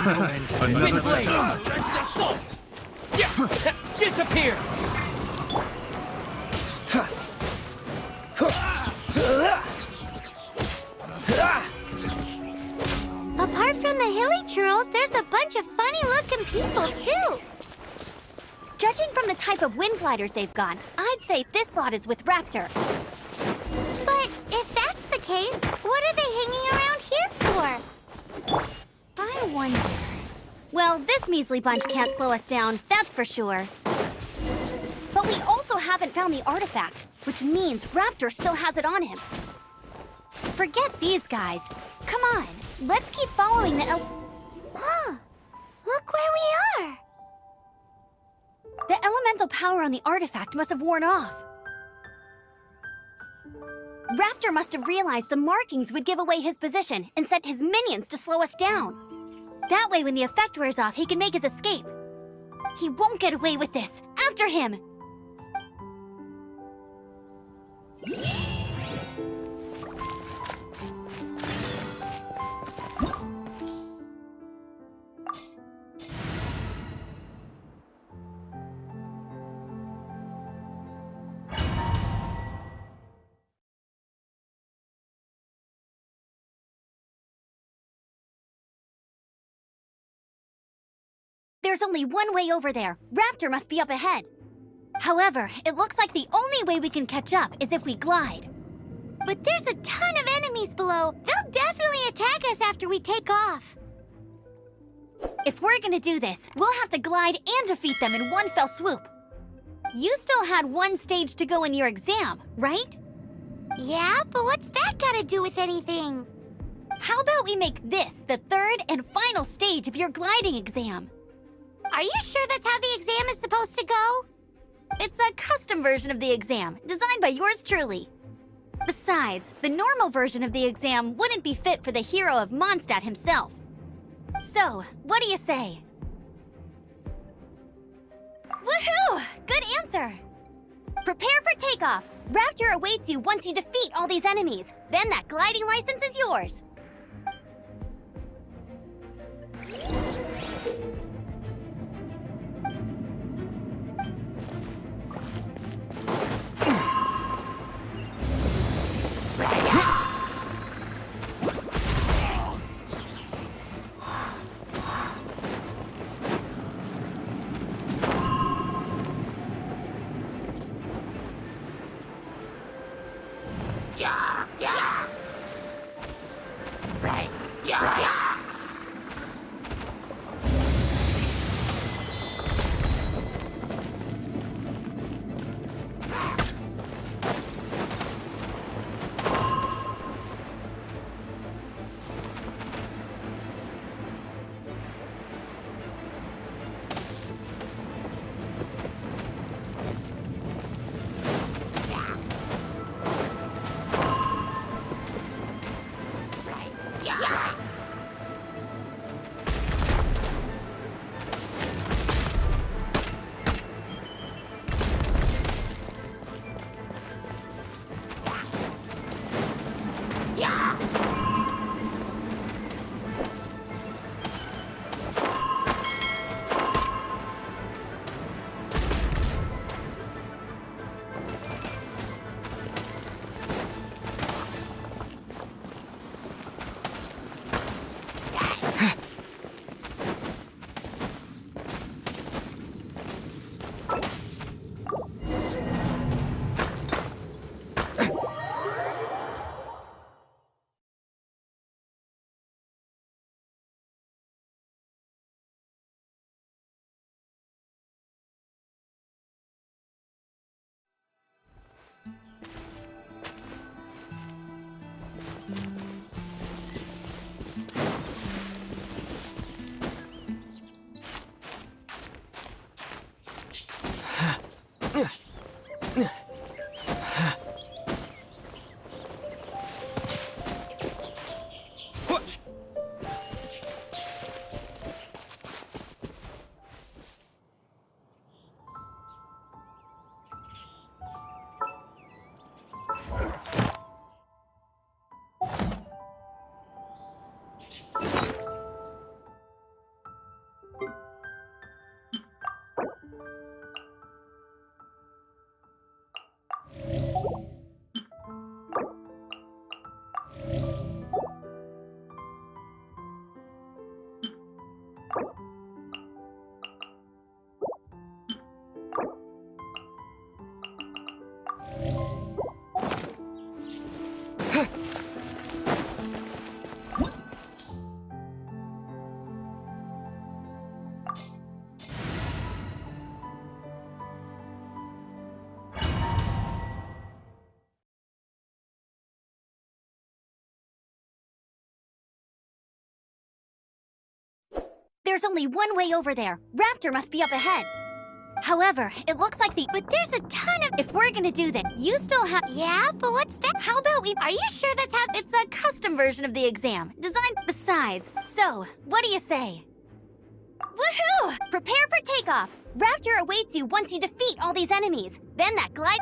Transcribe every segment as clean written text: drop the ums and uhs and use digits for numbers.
Wind blade! Assault! Yeah! Disappear! Apart from the hilly churls, there's a bunch of funny-looking people, too. Judging from the type of wind gliders they've got, I'd say this lot is with Raptor. But if that's the case, what are they hanging around here for? I wonder... Well, this measly bunch can't slow us down, that's for sure. But we also haven't found the artifact, which means Raptor still has it on him. Forget these guys. Come on, let's keep following the Huh. Look where we are. The elemental power on the artifact must have worn off. Raptor must have realized the markings would give away his position and sent his minions to slow us down. That way, when the effect wears off, he can make his escape. He won't get away with this. After him! There's only one way over there. Raptor must be up ahead. However, it looks like the only way we can catch up is if we glide. But there's a ton of enemies below. They'll definitely attack us after we take off. If we're gonna do this, we'll have to glide and defeat them in one fell swoop. You still had one stage to go in your exam, right? Yeah, but what's that gotta do with anything? How about we make this the third and final stage of your gliding exam? Are you sure that's how the exam is supposed to go? It's a custom version of the exam, designed by yours truly. Besides, the normal version of the exam wouldn't be fit for the hero of Mondstadt himself. So, what do you say? Woohoo! Good answer! Prepare for takeoff. Raptor awaits you once you defeat all these enemies. Then that gliding license is yours. there's only one way over there. Raptor must be up ahead. However, it looks like But there's a ton of... If we're gonna do that, you still have... Yeah, but what's that? How about we... Are you sure that's how... It's a custom version of the exam, designed besides. So, what do you say? Woohoo! Prepare for takeoff. Raptor awaits you once you defeat all these enemies. Then that glide...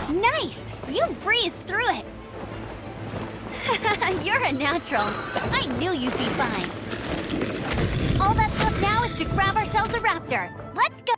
Nice! You breezed through it! You're a natural. I knew you'd be fine. All that's left now is to grab ourselves a raptor. Let's go!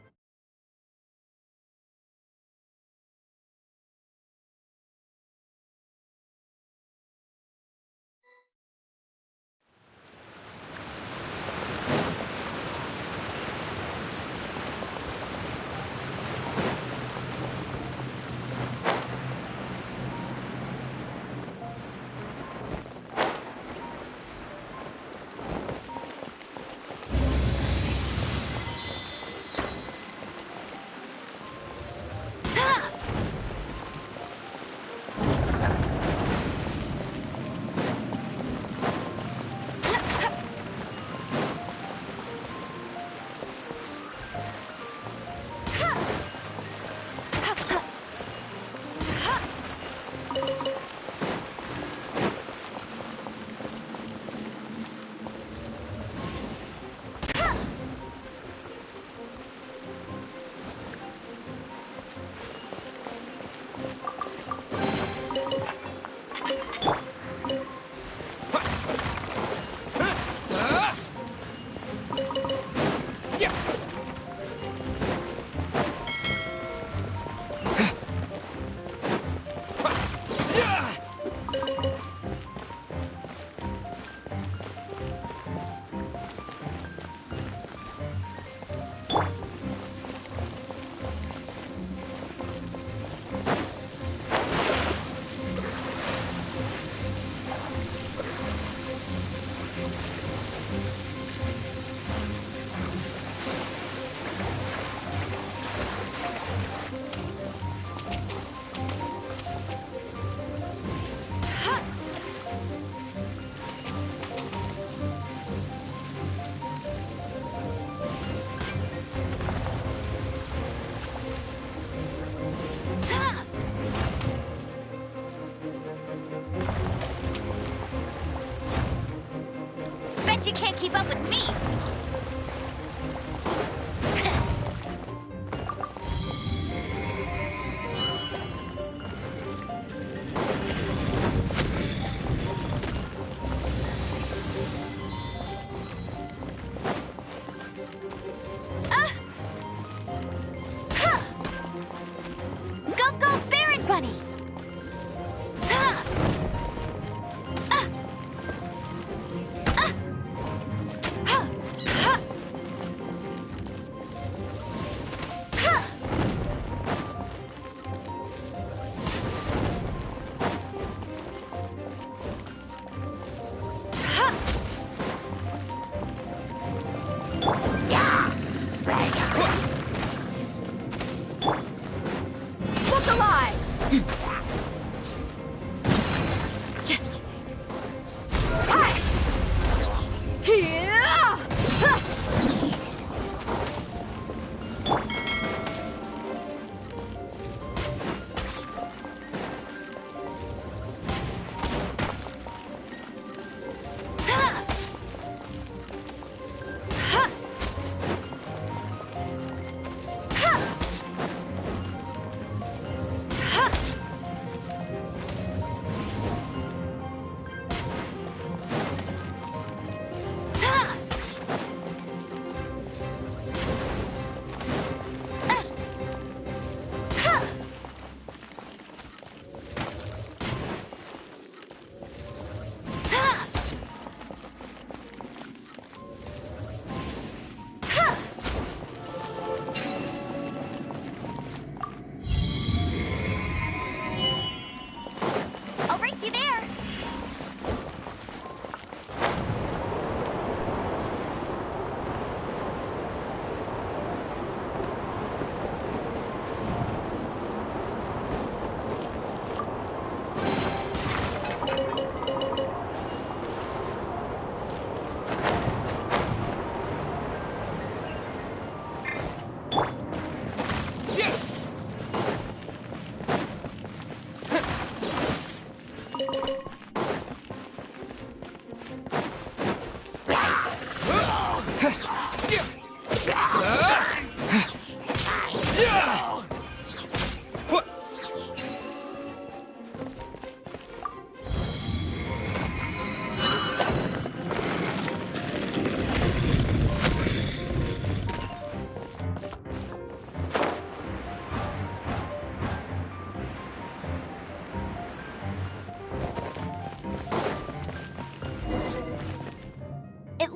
Bet you can't keep up with me!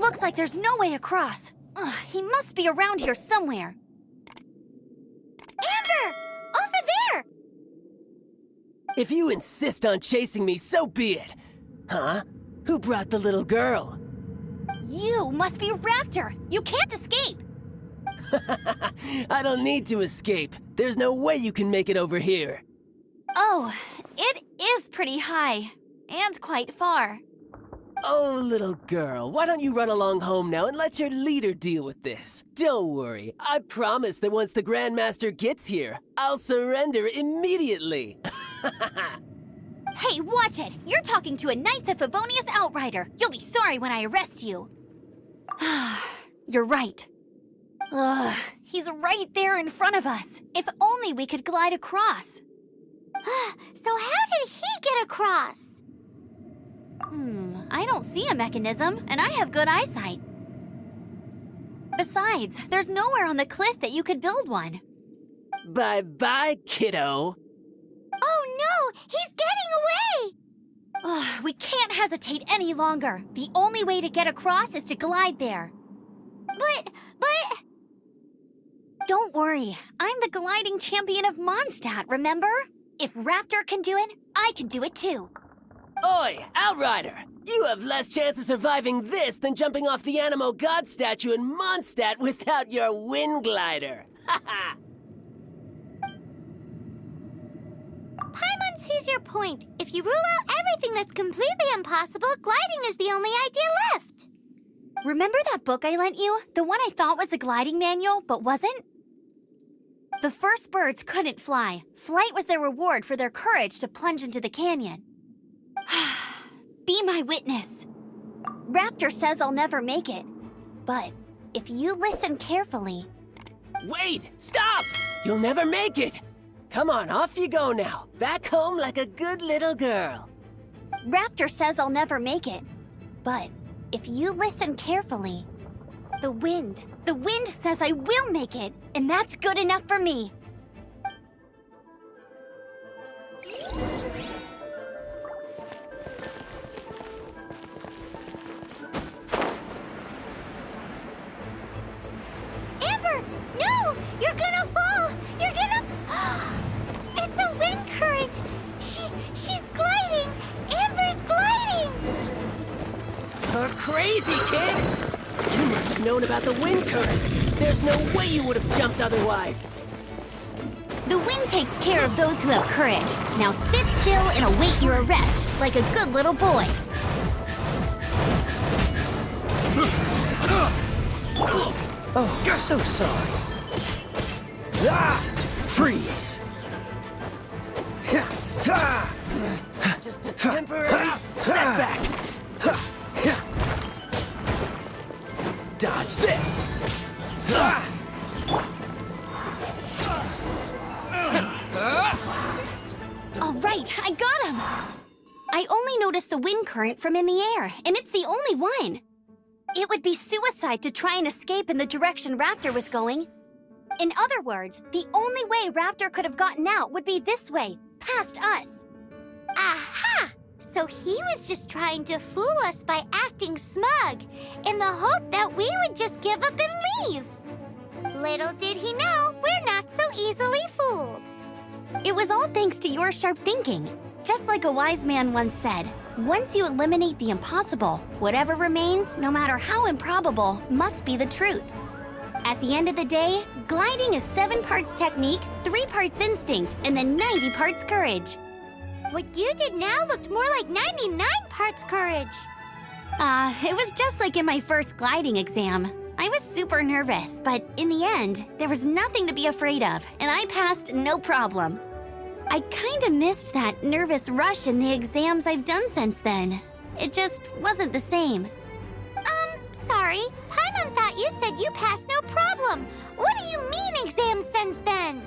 Looks like there's no way across. Ugh, he must be around here somewhere. Amber! Over there! If you insist on chasing me, so be it. Huh? Who brought the little girl? You must be Raptor. You can't escape. I don't need to escape. There's no way you can make it over here. Oh, it is pretty high. And quite far. Oh, little girl, why don't you run along home now and let your leader deal with this? Don't worry, I promise that once the Grandmaster gets here, I'll surrender immediately. Hey, watch it! You're talking to a Knights of Favonius outrider. You'll be sorry when I arrest you. You're right. Ugh, he's right there in front of us. If only we could glide across. So how did he get across? I don't see a mechanism, and I have good eyesight. Besides, there's nowhere on the cliff that you could build one. Bye-bye, kiddo. Oh no! He's getting away! Ugh, we can't hesitate any longer. The only way to get across is to glide there. But... Don't worry, I'm the gliding champion of Mondstadt, remember? If Raptor can do it, I can do it too. Oi, Outrider! You have less chance of surviving this than jumping off the Animo God statue in Mondstadt without your wind glider. Haha! Paimon sees your point. If you rule out everything that's completely impossible, gliding is the only idea left. Remember that book I lent you? The one I thought was the gliding manual, but wasn't? The first birds couldn't fly. Flight was their reward for their courage to plunge into the canyon. Be my witness. Raptor says I'll never make it. But if you listen carefully... Wait! Stop! You'll never make it! Come on, off you go now. Back home like a good little girl. Raptor says I'll never make it. But if you listen carefully... The wind says I will make it, and that's good enough for me. Amber! No! You're gonna fall! You're gonna... It's a wind current! She's gliding! Amber's gliding! You're crazy, kid! You must have known about the wind current. There's no way you would have jumped otherwise. The wind takes care of those who have courage. Now sit still and await your arrest, like a good little boy. Oh, so sorry. Ah! Freeze! Just a temporary setback. Dodge this! All right, I got him! I only noticed the wind current from in the air, and it's the only one. It would be suicide to try and escape in the direction Raptor was going. In other words, the only way Raptor could have gotten out would be this way, past us. Aha! So he was just trying to fool us by acting smug, in the hope that we would just give up and leave. Little did he know, we're not so easily fooled. It was all thanks to your sharp thinking. Just like a wise man once said, once you eliminate the impossible, whatever remains, no matter how improbable, must be the truth. At the end of the day, gliding is 7 parts technique, 3 parts instinct, and then 90 parts courage. What you did now looked more like 99 parts courage. It was just like in my first gliding exam. I was super nervous, but in the end, there was nothing to be afraid of, and I passed no problem. I kinda missed that nervous rush in the exams I've done since then. It just wasn't the same. Sorry. Paimon thought you said you passed no problem. What do you mean exams since then?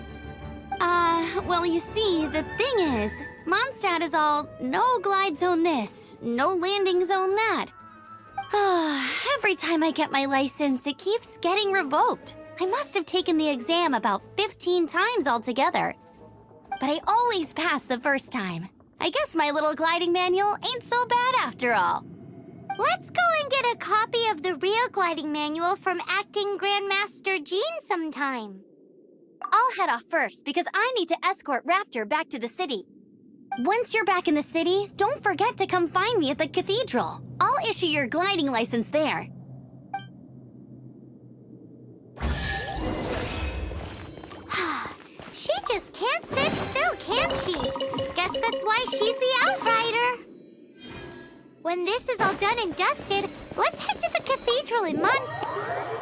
Well, you see, the thing is, Mondstadt is all no glide zone this, no landing zone that. Every time I get my license, it keeps getting revoked. I must have taken the exam about 15 times altogether. But I always pass the first time. I guess my little gliding manual ain't so bad after all. Let's go and get a copy of the real gliding manual from Acting Grandmaster Jean sometime. I'll head off first because I need to escort Raptor back to the city. Once you're back in the city, don't forget to come find me at the cathedral. I'll issue your gliding license there. She just can't sit still, can she? Guess that's why she's the outrider. When this is all done and dusted, let's head to the cathedral in Mondstadt.